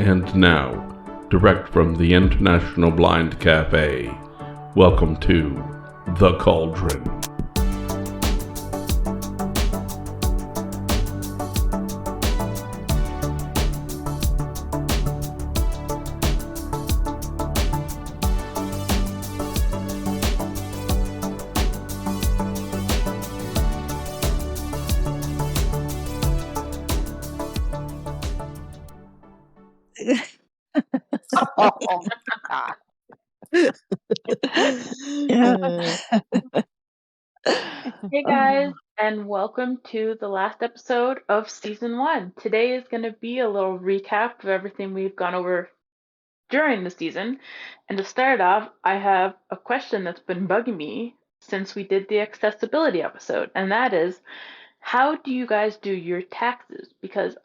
And now, direct from the International Blind Cafe, welcome to The Cauldron. Oh, God. Yeah. Hey guys, and welcome to the last episode of season 1. Today is going to be a little recap of everything we've gone over during the season. And to start off, I have a question that's been bugging me since we did the accessibility episode, and that is, how do you guys do your taxes? Because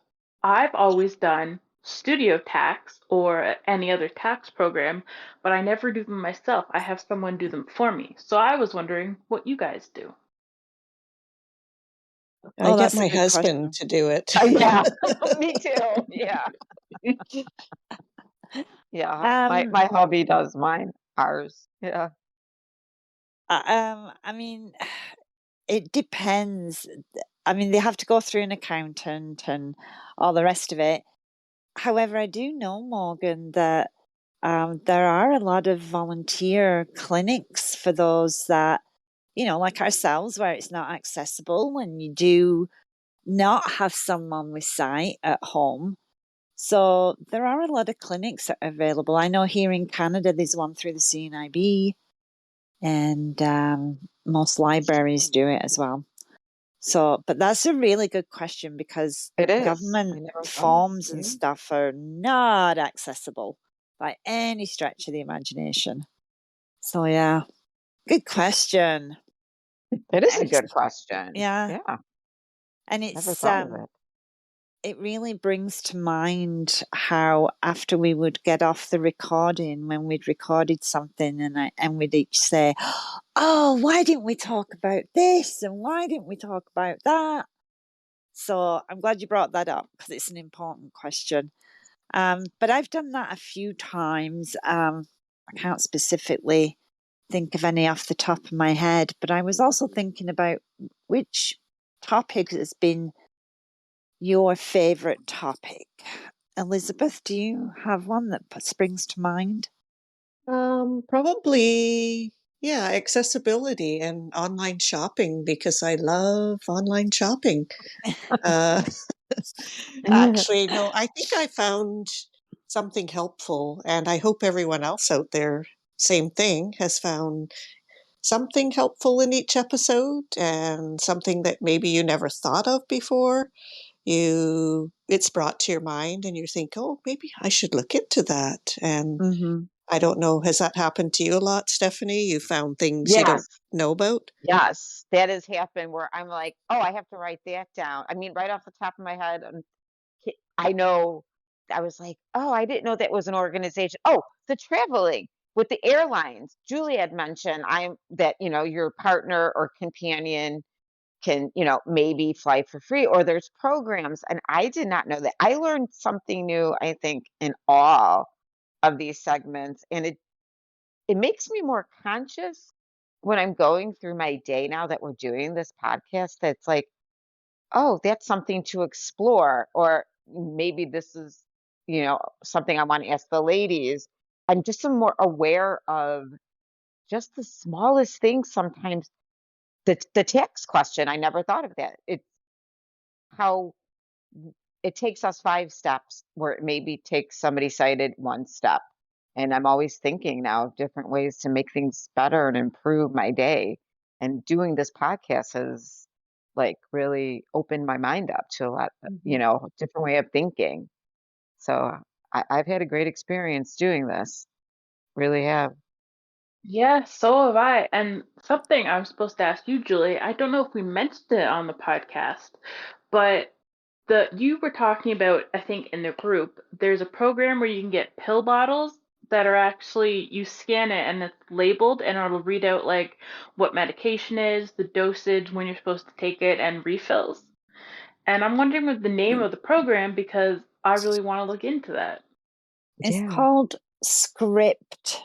I've always done studio tax or any other tax program, but I never do them myself. I have someone do them for me. So I was wondering what you guys do. I get that's a my good husband to do it. Yeah, me too. Yeah. Yeah. My hubby does ours. Yeah. I mean, it depends. I mean, they have to go through an accountant and all the rest of it. However, I do know, Morgan, that there are a lot of volunteer clinics for those that, like ourselves, where it's not accessible when you do not have someone with sight at home. So there are a lot of clinics that are available. I know here in Canada, there's one through the CNIB, and most libraries do it as well. So, but that's a really good question because It is. I government never thought. forms and Yeah. stuff are not accessible by any stretch of the imagination. So, yeah, good question. It is a And good question. yeah, Yeah. and Never it's thought of it. it really brings to mind how after we would get off the recording, when we'd recorded something and we'd each say, oh, why didn't we talk about this? And why didn't we talk about that? So I'm glad you brought that up because it's an important question. But I've done that a few times. I can't specifically think of any off the top of my head, but I was also thinking about which topic has been your favorite topic. Elizabeth, do you have one that springs to mind? Probably, accessibility and online shopping because I love online shopping. Actually, no, I think I found something helpful, and I hope everyone else out there, same thing, has found something helpful in each episode and something that maybe you never thought of before. It's brought to your mind and you think, oh, maybe I should look into that. And Mm-hmm. I don't know, has that happened to you a lot, Stephanie? You found things you Yes. don't know about? Yes. That has happened where I'm like, oh, I have to write that down. I mean, right off the top of my head, I know I was like, oh, I didn't know that was an organization. Oh, the traveling with the airlines. Julie had mentioned your partner or companion can, maybe fly for free or there's programs. And I did not know that. I learned something new, I think, in all of these segments. And it makes me more conscious when I'm going through my day now that we're doing this podcast. That's like, oh, that's something to explore. Or maybe this is, something I want to ask the ladies. I'm just some more aware of just the smallest things sometimes. The tax question, I never thought of that. It's how it takes us 5 steps where it maybe takes somebody sighted 1 step. And I'm always thinking now of different ways to make things better and improve my day. And doing this podcast has like really opened my mind up to a lot, different way of thinking. So I've had a great experience doing this. Really have. Yeah, so have I. And something I was supposed to ask you, Julie, I don't know if we mentioned it on the podcast, but you were talking about, I think in the group, there's a program where you can get pill bottles that are actually, you scan it and it's labeled and it'll read out like what medication is, the dosage, when you're supposed to take it, and refills. And I'm wondering what the name of the program because I really want to look into that. It's Yeah. called Script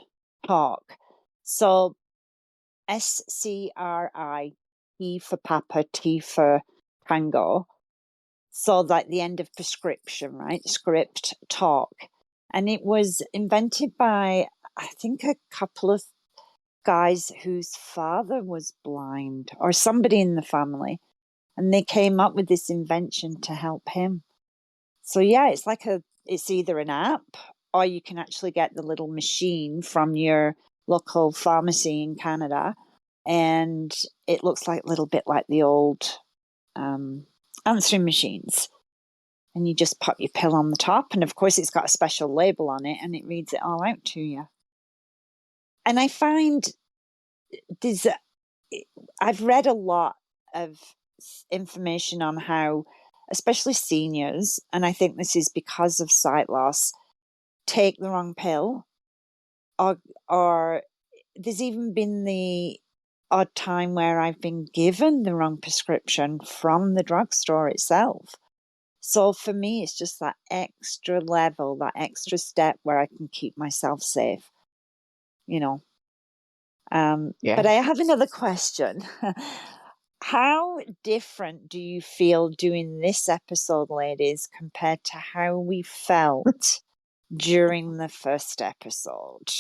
Talk. So SCRI, P for Papa, T for Tango. So like the end of prescription, right? Script Talk. And it was invented by, I think, a couple of guys whose father was blind or somebody in the family. And they came up with this invention to help him. So yeah, it's either an app or you can actually get the little machine from your local pharmacy in Canada. And it looks like a little bit like the old answering machines. And you just pop your pill on the top. And of course, it's got a special label on it and it reads it all out to you. And I find there's, I've read a lot of information on how, especially seniors, and I think this is because of sight loss, take the wrong pill, or there's even been the odd time where I've been given the wrong prescription from the drugstore itself. So for me, it's just that extra level, that extra step where I can keep myself safe, you know. Yeah. But I have another question. How different do you feel doing this episode, ladies, compared to how we felt during the first episode?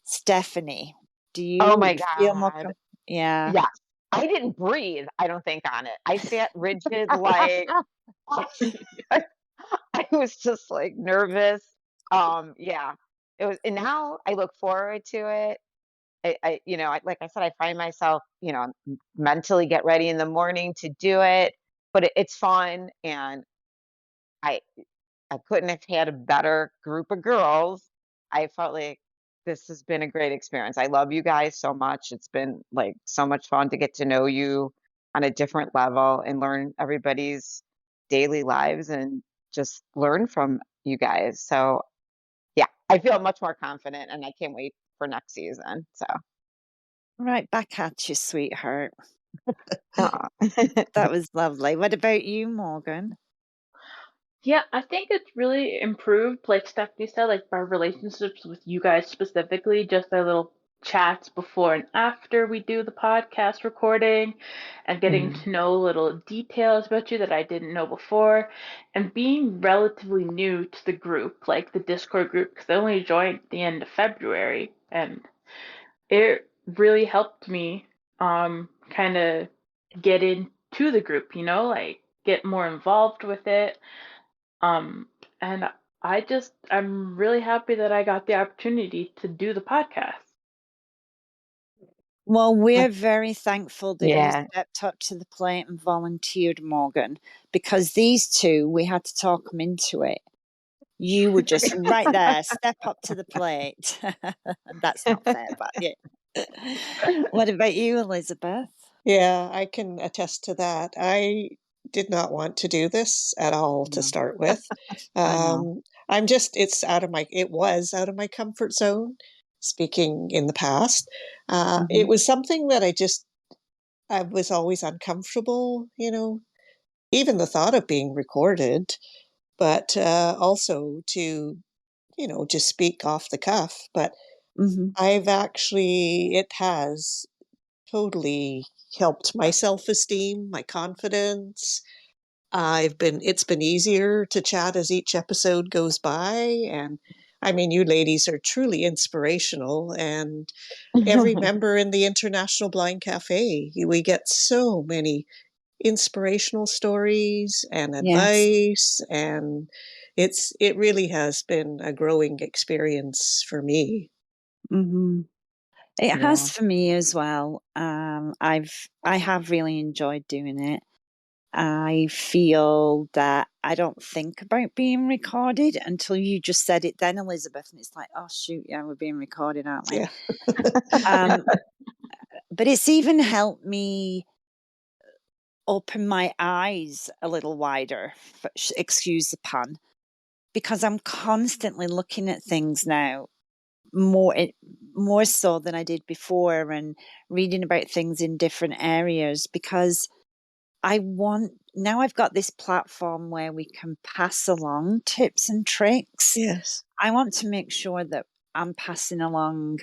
Stephanie, do Oh you my feel more God. yeah. Yeah. I didn't breathe, I don't think, on it. I sat rigid, like I was just like nervous. Yeah. It was, and now I look forward to it. Like I said, I find myself, mentally get ready in the morning to do it, but it's fun, and I I couldn't have had a better group of girls. I felt like this has been a great experience. I love you guys so much. It's been like so much fun to get to know you on a different level and learn everybody's daily lives and just learn from you guys. So, yeah, I feel much more confident and I can't wait for next season. So, Right back at you, sweetheart. aw. That was lovely. What about you, Morgan? Yeah, I think it's really improved, like Stephanie said, like our relationships with you guys specifically, just our little chats before and after we do the podcast recording, and getting Mm. to know little details about you that I didn't know before, and being relatively new to the group, like the Discord group, because I only joined at the end of February, and it really helped me kind of get into the group, like get more involved with it. Um, and I'm really happy that I got the opportunity to do the podcast. Well, we're very thankful that you Yeah. stepped up to the plate and volunteered, Morgan, because these two, we had to talk them into it. You were just right there, step up to the plate. That's not fair, but yeah. What about you, Elizabeth? Yeah, I can attest to that. I did not want to do this at all to No, start with. I know. It was out of my comfort zone, speaking in the past. It Mhm. was something that I was always uncomfortable, even the thought of being recorded, but also to, just speak off the cuff. But Mhm. it has totally helped my self-esteem, my confidence. It's been easier to chat as each episode goes by. And I mean, you ladies are truly inspirational. And every member in the International Blind Cafe, we get so many inspirational stories and Yes. advice. And it really has been a growing experience for me. Mhm. It Yeah. has for me as well. I have really enjoyed doing it. I feel that I don't think about being recorded until you just said it then, Elizabeth, and it's like, oh shoot, yeah, we're being recorded, aren't we? Yeah. Um, but it's even helped me open my eyes a little wider, excuse the pun, because I'm constantly looking at things now more so than I did before, and reading about things in different areas, because now I've got this platform where we can pass along tips and tricks. Yes. I want to make sure that I'm passing along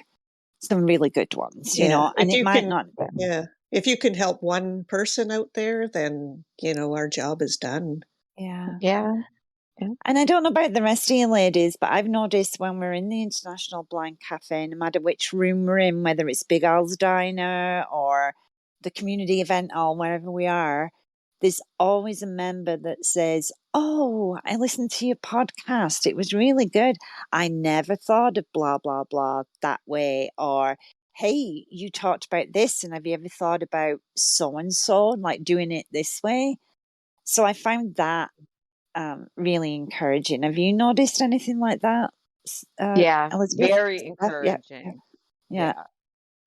some really good ones, you Yeah. know, and If it you might can, not. yeah. If you can help one person out there, then, our job is done. Yeah. Yeah. And I don't know about the rest of you ladies, but I've noticed when we're in the International Blind Cafe, no matter which room we're in, whether it's Big Al's Diner or the community event or wherever we are, there's always a member that says, "Oh, I listened to your podcast. It was really good. I never thought of blah, blah, blah that way." Or, "Hey, you talked about this, and have you ever thought about so and so, like doing it this way?" So I found that really encouraging. Have you noticed anything like that, Yeah, Elizabeth? very Yeah, encouraging. yeah, Yeah.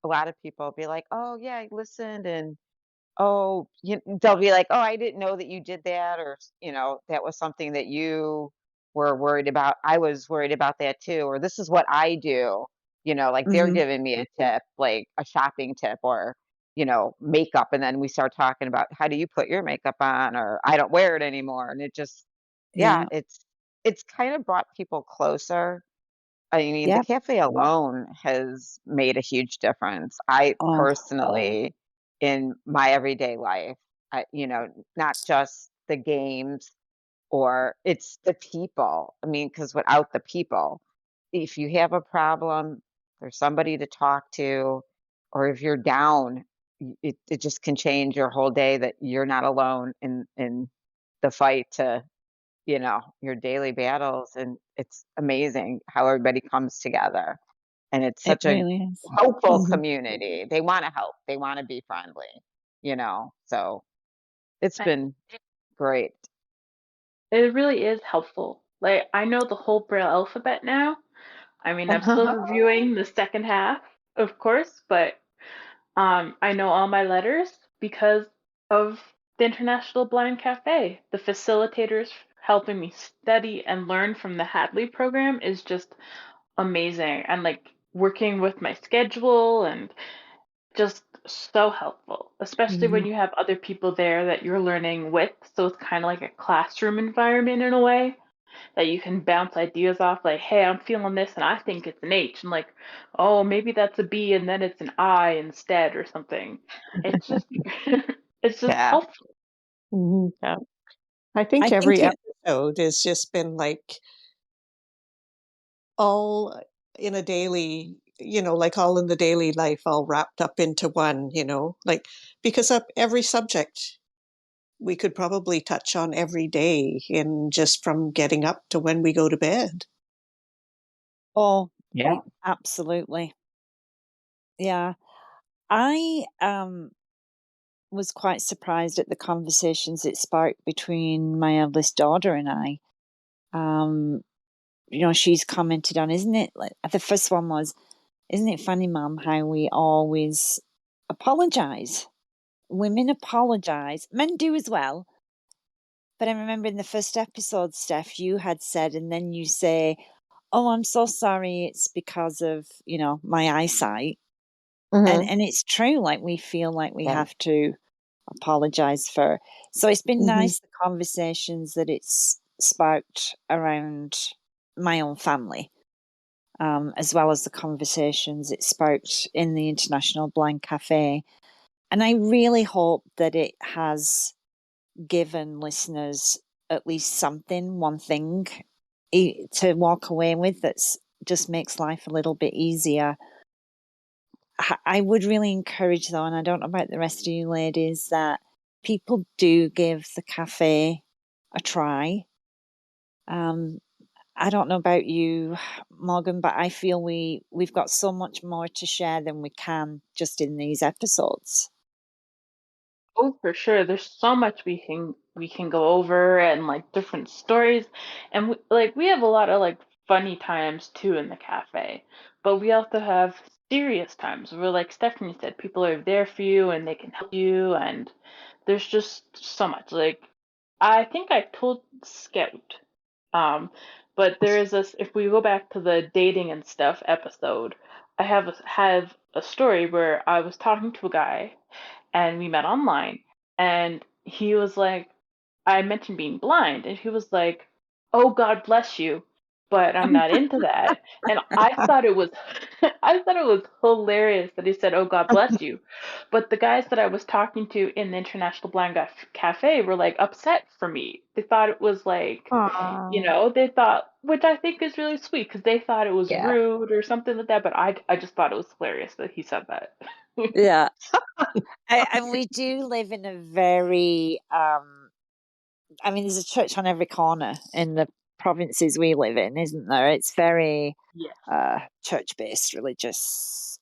A lot of people be like, "Oh, yeah, I listened," and oh, they'll be like, "Oh, I didn't know that you did that," or that was something that you were worried about. I was worried about that too, or this is what I do. Like they're hmm giving me a tip, like a shopping tip, or makeup, and then we start talking about how do you put your makeup on, or I don't wear it anymore, and it just, yeah, yeah, it's kind of brought people closer. I mean, the yeah. cafe alone has made a huge difference. I Oh, personally, in my everyday life, not just the games, or it's the people. I mean, because without the people, if you have a problem, there's somebody to talk to, or if you're down, it just can change your whole day, that you're not alone in the fight to your daily battles, and it's amazing how everybody comes together, and it's it such a really is. helpful hmm community. They wanna help, they wanna be friendly, so it's I- been great. It really is helpful. Like, I know the whole Braille alphabet now. I mean, I'm still reviewing the second half, of course, but I know all my letters because of the International Blind Cafe. The facilitators helping me study and learn from the Hadley program is just amazing. And like working with my schedule and just so helpful, especially when hmm you have other people there that you're learning with. So it's kind of like a classroom environment in a way that you can bounce ideas off, like, hey, I'm feeling this and I think it's an H. And like, oh, maybe that's a B and then it's an I instead or something. It's just it's just Yeah. helpful. Yeah. I I think think every it. episode has just been like all in a daily, like all in the daily life, all wrapped up into one, like because of every subject we could probably touch on every day in just from getting up to when we go to bed. Oh, Yeah. absolutely. Yeah, I was quite surprised at the conversations it sparked between my eldest daughter and I. Um, she's commented on, isn't it? Like, the first one was, "Isn't it funny, Mum, how we always apologize? Women apologize, men do as well." But I remember in the first episode, Steph, you had said, and then you say, "Oh, I'm so sorry. It's because of, my eyesight." And Mhm. and it's true. Like we feel like we Yeah. have to apologize for. So it's been Hmm. nice, the conversations that it's sparked around my own family, as well as the conversations it sparked in the International Blind Cafe. And I really hope that it has given listeners at least something, one thing to walk away with that's just makes life a little bit easier. I would really encourage, though, and I don't know about the rest of you ladies, that people do give the cafe a try. Um, I don't know about you, Morgan, but I feel we've got so much more to share than we can just in these episodes. Oh, for sure. There's so much we can go over and like different stories, and we have a lot of like funny times too in the cafe, but we also have serious times where, like Stephanie said, people are there for you and they can help you, and there's just so much. Like I think I told Scout, um, but there is this. If we go back to the dating and stuff episode, I have a story where I was talking to a guy and we met online. And he was like, I mentioned being blind, and he was like, "Oh, God bless you, but I'm not into that." And I thought it was, I thought it was hilarious that he said, "Oh, God bless you," but the guys that I was talking to in the International Blind Cafe were like upset for me. They thought it was like, Aw. they thought, which I think is really sweet, because they thought it was Yeah. rude or something like that. But I just thought it was hilarious that he said that. Yeah. And we do live in a very, I mean, there's a church on every corner in the provinces we live in, isn't there? It's very Yeah. church-based, religious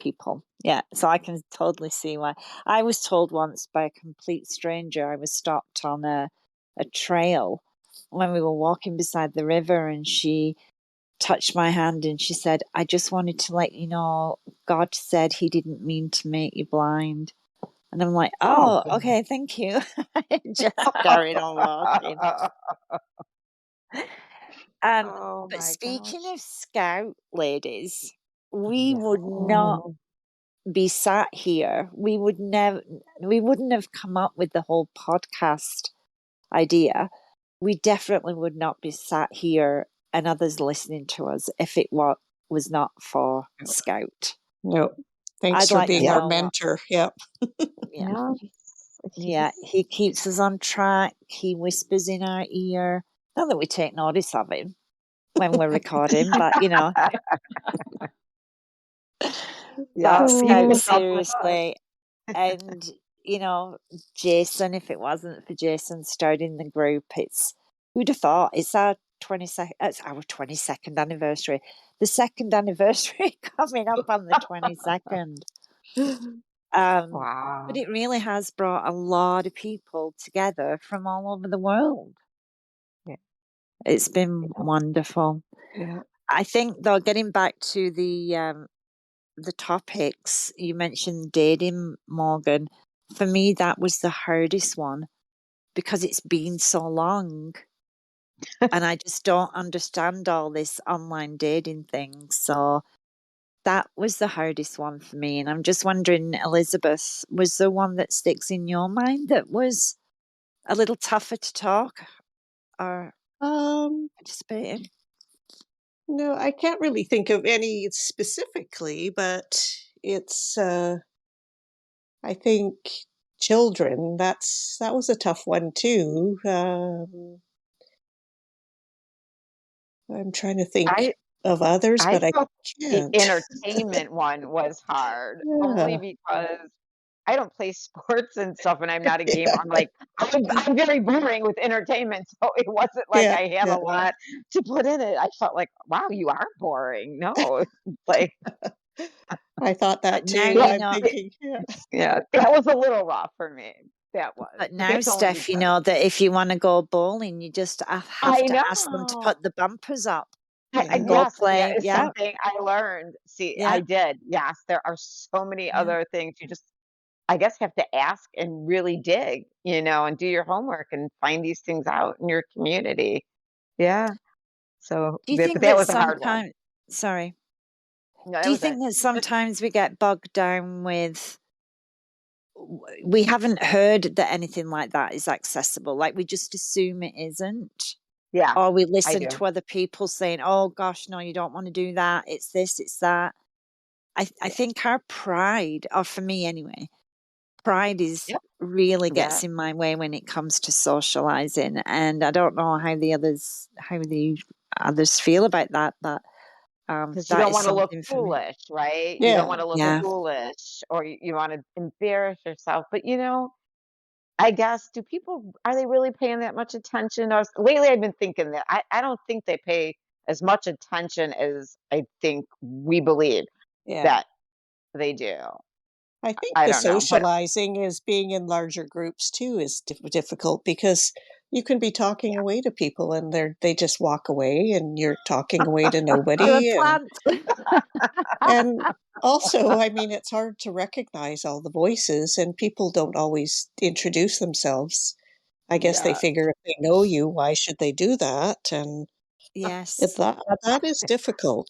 people. Yeah, so I can totally see why. I was told once by a complete stranger, I was stopped on a trail when we were walking beside the river, and she touched my hand and she said, "I just wanted to let you know, God said he didn't mean to make you blind." And I'm like, Oh, "Oh, okay, thank you." I just carried on walking. oh But my speaking gosh. of scout ladies, we Yeah. would not be sat here. We wouldn't have come up with the whole podcast idea. We definitely would not be sat here and others listening to us if it was not for Scout. No, thanks I'd for like to being our know. mentor. Yep. Yeah, Yeah. he keeps us on track. He whispers in our ear. Not that we take notice of him when we're recording, but Yeah. Scout, Keep up with us. seriously. And, Jason, if it wasn't for Jason starting the group, who'd have thought it's our 22nd anniversary. The second anniversary coming up on the 22nd. But Wow. it really has brought a lot of people together from all over the world. Yeah. It's been wonderful. Yeah. I think, though, getting back to the topics, you mentioned dating, Morgan. For me, that was the hardest one because it's been so long and I just don't understand all this online dating thing. So that was the hardest one for me. And I'm just wondering, Elizabeth, was the one that sticks in your mind that was a little tougher to talk or participate in? No, I can't really think of any specifically, but it's I think children, that was a tough one too. I'm trying to think I of others, I but I felt the can't. entertainment one was hard, only Yeah. because I don't play sports and stuff, and I'm not a gamer. Yeah. I'm like, I'm very boring with entertainment, so it wasn't like Yeah. I had Yeah. a lot to put in it. I felt like, wow, you are boring. No, it's like, I thought But that now too. you I'm know, thinking, yeah. yeah, that was a little rough for me. That was, but but now, that's only Steph, you because know that if you want to go bowling, you just have I to ask them to know. put the bumpers up Yeah. and go Yes, that play. is Yeah, something I learned. See, yeah, I did. Yes, there are so many yeah. other things you just, I guess, have to ask and really dig, and do your homework and find these things out in your community. Yeah. So, Do you but think that that was a hard one. sometimes, sorry, No, do that you was it. think that sometimes we get bogged down with, we haven't heard that anything like that is accessible? Like we just assume it isn't, Yeah, or we I listen do. to other people saying, "Oh gosh, no, you don't want to do that. It's this, it's that." I Yeah. think our pride, or for me anyway, pride is Yep. really Yeah. gets in my way when it comes to socializing, and I don't know how the others feel about that, but Because you that don't is want to look something for me. foolish, right? You don't Yeah. want to look Yeah, foolish, or you want to embarrass yourself. But I guess, are they really paying that much attention? Or lately, I've been thinking that I don't think they pay as much attention as I think we believe Yeah. that they do. I think I the don't know, but socializing is being in larger groups too is difficult because you can be talking yeah. away to people and they just walk away and you're talking away to you're a nobody plant. and also, I mean, it's hard to recognize all the voices and people don't always introduce themselves. I guess they Yeah. figure if they know you, why should they do that? And Yes. that is difficult.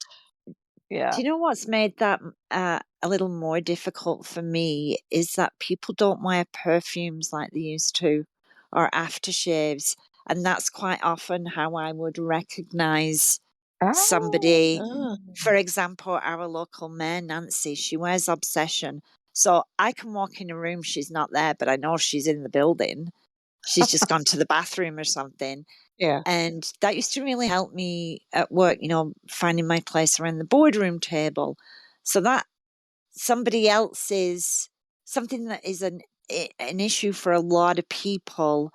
Yeah. Do you know what's made that a little more difficult for me is that people don't wear perfumes like they used to or aftershaves. And that's quite often how I would recognize somebody. Ah, For example, our local mayor, Nancy, she wears Obsession. So I can walk in a room, she's not there, but I know she's in the building. She's just gone to the bathroom or something. yeah. And that used to really help me at work, finding my place around the boardroom table. So that somebody else's, something that is an issue for a lot of people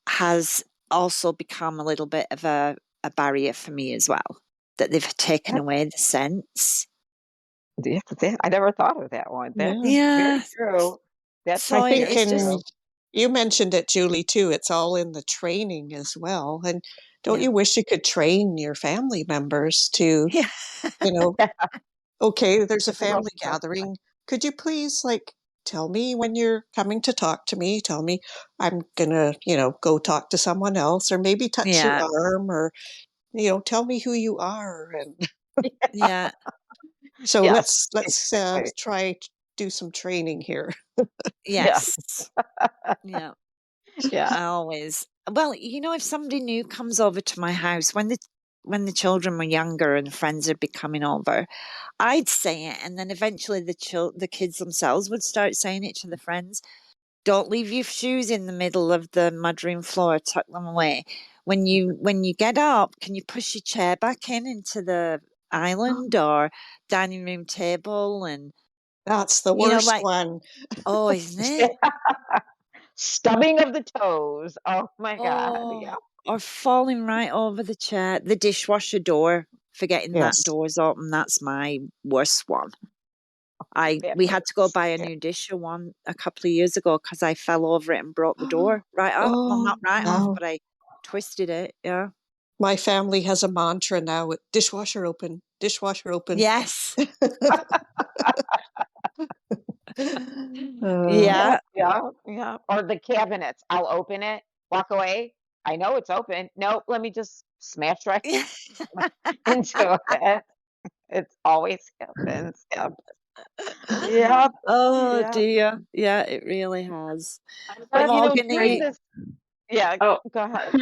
has also become a little bit of a barrier for me as well, that they've taken away the sense. I never thought of that one. That's Yeah. very Yeah. true. That's So I think very it's in true. you mentioned it, Julie, too. It's all in the training as well. And don't Yeah. you wish you could train your family members to, Yeah. you know, okay, there's a It's a little family stuff. gathering. Could you please tell me when you're coming to talk to me? Tell me I'm gonna, go talk to someone else, or maybe touch your Yeah. arm, or tell me who you are. And Yeah. so Yes, let's exactly. try to do some training here. Yeah, Yes. Yeah. yeah. I always, well, if somebody new comes over to my house when the children were younger and friends would be coming over, I'd say it, and then eventually the kids themselves would start saying it to the friends. Don't leave your shoes in the middle of the mudroom floor. Tuck them away. When you get up, can you push your chair back into the island or dining room table? And That's the worst like, one. oh, isn't it? Stubbing of the toes. Oh my God. Yeah. Oh, or falling right over the chair. The dishwasher door, forgetting that Yes. door's open. That's my worst one. That We had to go hurts. buy a Yeah. new disher one a couple of years ago because I fell over it and broke the door right off. Well, Oh, not right off, no. but I twisted it. Yeah. My family has a mantra now with dishwasher open, dishwasher open. Yes. Yeah, Yeah. yeah, yeah. Or the cabinets. I'll open it, walk away. I know it's open. Nope, let me just smash right into it. It always happens. Yep. Yep. Oh Yep. dear. Yeah, it really has. I'm But bad Well, with the during Morgan, fridge. this, yeah, Oh, go ahead.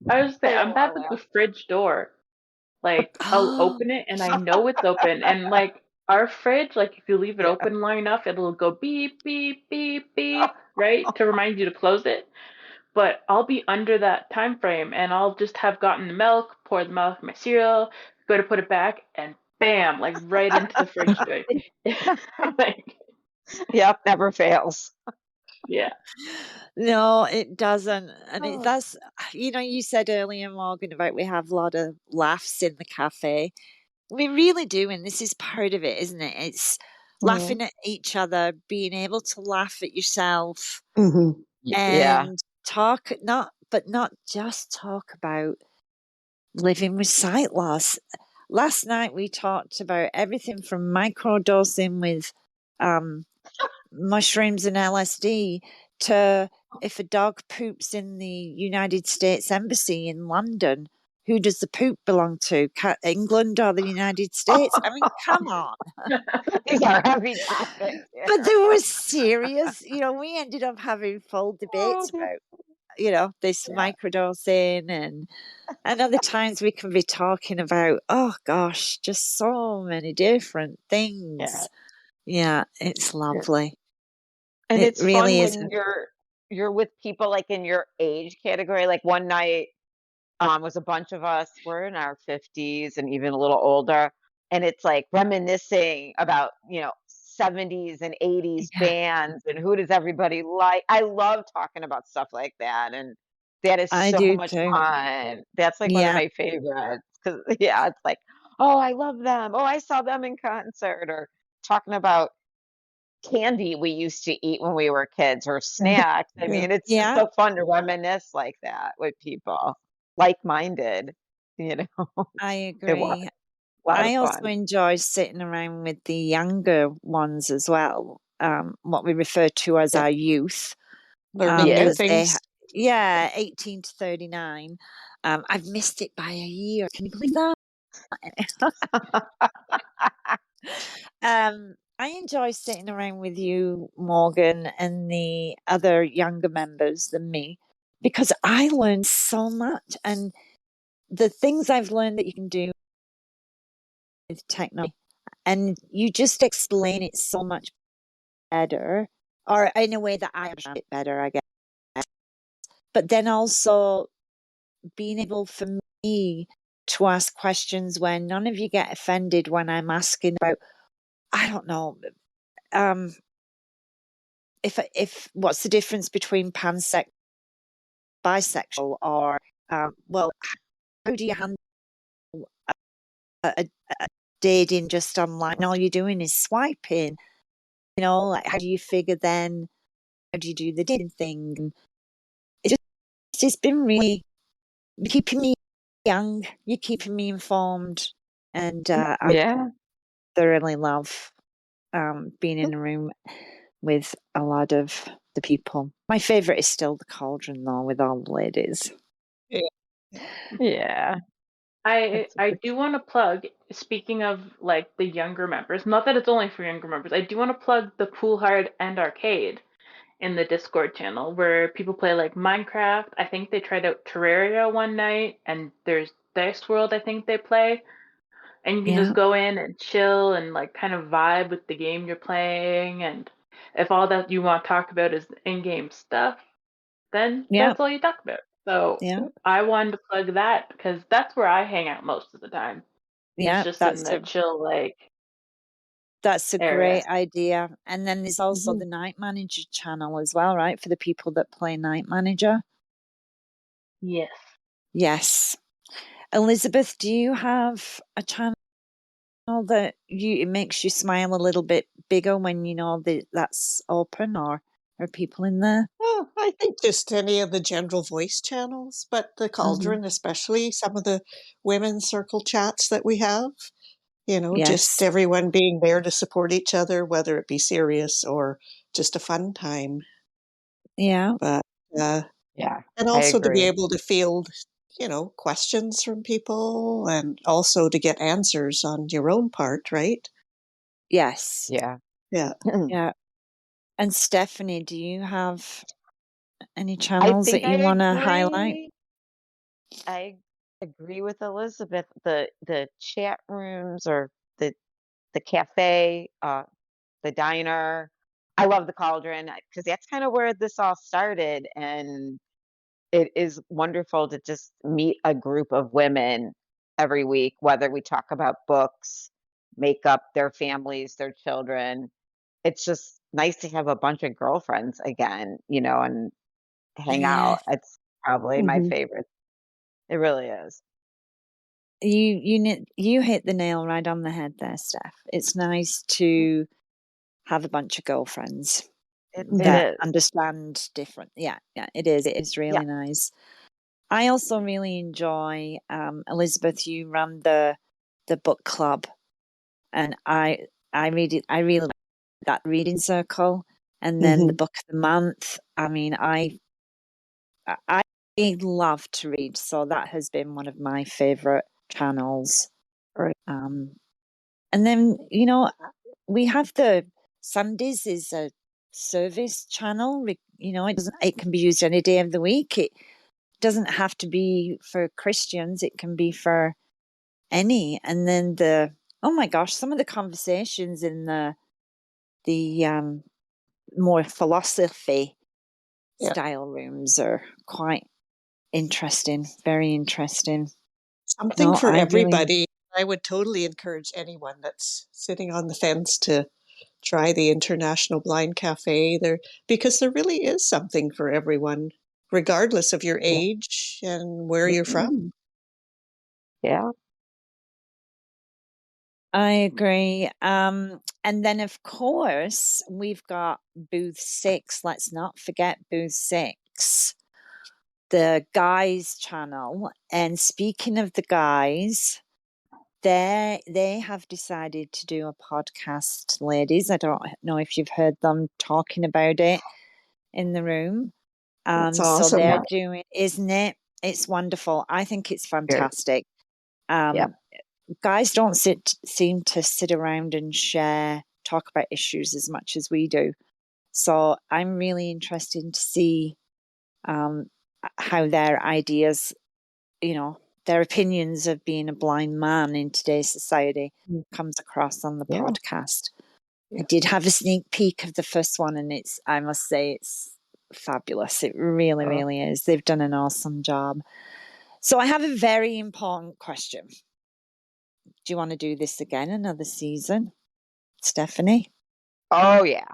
I was saying Say it, I'm bad with Laura. the fridge door. Like I'll oh, open it and I know it's open, and like our fridge, like if you leave it Yeah. open long enough, it'll go beep beep beep beep, right, to remind you to close it. But I'll be under that time frame, and I'll just have gotten the milk, pour the milk in my cereal, go to put it back, and bam, like right into the fridge door. Like, Yep, never fails. yeah. no, it doesn't. And Oh, that's, you said earlier, Morgan, about we have a lot of laughs in the cafe. We really do, and this is part of it, isn't it? It's Yeah. laughing at each other, being able to laugh at yourself Mm-hmm. yeah. and not just talk about living with sight loss. Last night we talked about everything from microdosing with um, mushrooms and LSD to if a dog poops in the United States Embassy in London, who does the poop belong to? England or the United States? I mean, come on. These are heavy topics. Yeah. But there was serious, we ended up having full Oh, debates dear. about, this Yeah. microdosing and other times we can be talking about, oh gosh, just so many different Yeah. things. Yeah, it's Yeah. lovely. And It it's fun really is. when you're with people like in your age category. Like one night, was a bunch of us. We're in our 50s and even a little older, and it's like reminiscing about 70s and 80s Yeah, bands and who does everybody like. I love talking about stuff like that, and that is I so do much too. fun. That's like one of Yeah, my favorites because yeah, it's like, oh, I love them. Oh, I saw them in concert, or talking about candy we used to eat when we were kids or snacks. I Yeah. mean, it's just yeah, so fun to reminisce like that with people like-minded, you know. I It was agree. a lot of I also fun. enjoy sitting around with the younger ones as well, what we refer to as Yeah. our youth, Learning new Yes. because things. 18 to 39. I've missed it by a year. Can you believe that? I enjoy sitting around with you, Morgan, and the other younger members than me because I learn so much. And the things I've learned that you can do with technology, and you just explain it so much better, or in a way that I understand it better, I guess. But then also being able for me to ask questions when none of you get offended when I'm asking about, I don't know, if what's the difference between pansexual, bisexual, or well, how do you handle a dating just online? And all you're doing is swiping. Like how do you figure then? How do you do the dating thing? And it's been really keeping me young. You're keeping me informed, and I Yeah. thoroughly love being in a room with a lot of the people. My favorite is still the Cauldron, though, with all the ladies. Yeah. Yeah. I do want to plug, speaking of like the younger members, not that it's only for younger members, I do want to plug the Pool Hard and Arcade in the Discord channel where people play like Minecraft. I think they tried out Terraria one night, and there's Dice World, I think they play. And you can Yeah, just go in and chill and like kind of vibe with the game you're playing. And if all that you want to talk about is in-game stuff, then yeah, that's all you talk about. So yeah, I wanted to plug that because that's where I hang out most of the time. It's yeah. just in the chill like That's a area. great idea. And then there's also Mhm. the Night Manager channel as well, right? For the people that play Night Manager. Yes. Yes. Elizabeth, do you have a channel that it makes you smile a little bit bigger when you know that that's open, or are people in there? Oh, I think just any of the general voice channels, but the Cauldron, especially some of the women's circle chats that we have, just Yes. everyone being there to support each other, whether it be serious or just a fun time. Yeah. But, Yeah. and I also to be agree. able to field, questions from people and also to get answers on your own part, right? Yes. Yeah. Yeah. Yeah. And Stephanie, do you have any I channels that think you I want to highlight? agree. I agree with Elizabeth. The chat rooms or the cafe, the diner. I love the Cauldron because that's kind of where this all started, and it is wonderful to just meet a group of women every week, whether we talk about books, makeup, their families, their children. It's just nice to have a bunch of girlfriends again, and hang Yeah. out. It's probably my favorite. It really is. You hit the nail right on the head there, Steph. It's nice to have a bunch of girlfriends It that is. understand different. Yeah, yeah, it is. It is Yeah. really nice. I also really enjoy Elizabeth. You run the book club, and I really like that reading circle, and then the book of the month. I mean, I love to read, so that has been one of my favorite channels. Right. And then we have the Sundays is a service channel. It can be used any day of the week. It doesn't have to be for Christians. It can be for any. And then oh my gosh, some of the conversations in the more philosophy Yeah. style rooms are quite interesting, very interesting. Something No, for I really, everybody. I would totally encourage anyone that's sitting on the fence to try the International Blind Cafe there, because there really is something for everyone, regardless of your Yeah. age and where you're from. Yeah. I agree. And then of course we've got booth 6. Let's not forget booth 6, the guys channel. And speaking of the guys, they have decided to do a podcast, ladies. I don't know if you've heard them talking about it in the room. That's So awesome. they're doing, isn't it? It's wonderful. I think it's Very. fantastic. Yeah. Um, guys don't seem to sit around and talk about issues as much as we do. So I'm really interested to see how their ideas, their opinions of being a blind man in today's society comes across on the podcast. I did have a sneak peek of the first one, and I must say, it's fabulous. It really, really is. They've done an awesome job. So I have a very important question. Do you want to do this again, another season, Stephanie? Oh, yeah.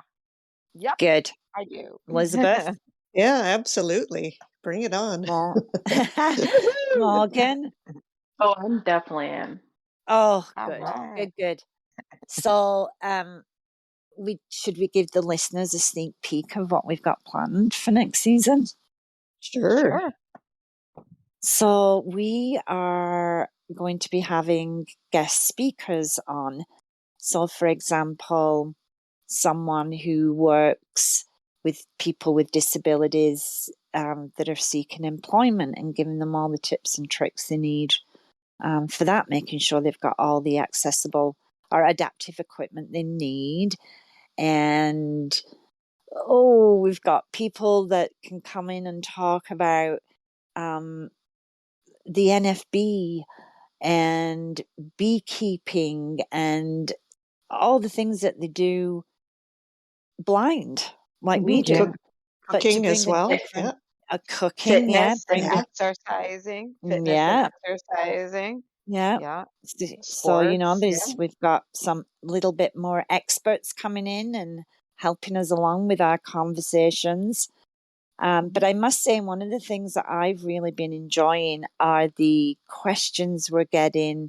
Yep. Good. I do. Elizabeth? Yeah, absolutely. Bring it on. Morgan? Oh, I'm definitely in. Oh, All good. right. Good. So, should we give the listeners a sneak peek of what we've got planned for next season? Sure. So we are going to be having guest speakers on. So, for example, someone who works with people with disabilities that are seeking employment and giving them all the tips and tricks they need for that, making sure they've got all the accessible or adaptive equipment they need. And we've got people that can come in and talk about the NFB and beekeeping and all the things that they do blind, like we do. Yeah. But to Cooking bring as well. a cooking, Fitness and bring exercising. Fitness yeah, and exercising. yeah. Yeah. So Sports. we've got some little bit more experts coming in and helping us along with our conversations. But I must say, one of the things that I've really been enjoying are the questions we're getting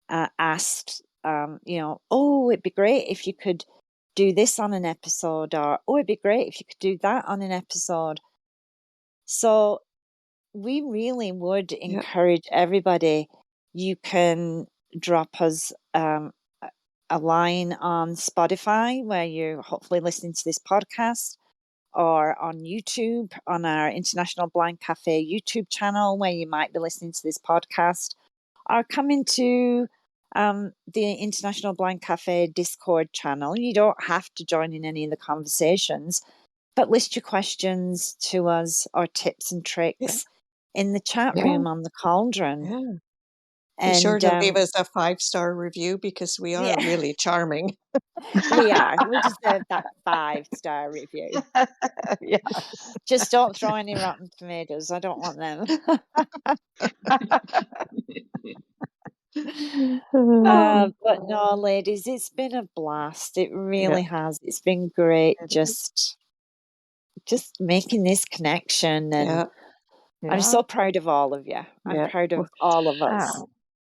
asked. It'd be great if you could do this on an episode, or it'd be great if you could do that on an episode. So we really would encourage everybody. You can drop us a line on Spotify where you're hopefully listening to this podcast, or on YouTube, on our International Blind Cafe YouTube channel where you might be listening to this podcast, or come into the International Blind Cafe Discord channel. You don't have to join in any of the conversations, but list your questions to us or tips and tricks in the chat room on the Cauldron. Yeah. And be sure to leave us a 5-star review because we are really charming. We are. We deserve that 5-star review. Yes. Just don't throw any rotten tomatoes. I don't want them. But no, ladies, it's been a blast. It really has. It's been great just making this connection, and I'm so proud of all of you. I'm proud of all of us.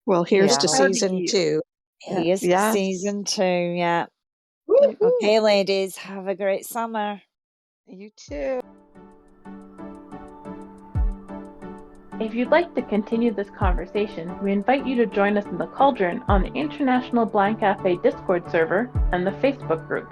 Well, here's to Proud of season you. 2. Here's Yes. season 2, yeah. Woo-hoo. Okay, ladies, have a great summer. You too. If you'd like to continue this conversation, we invite you to join us in the Cauldron on the International Blind Cafe Discord server and the Facebook group.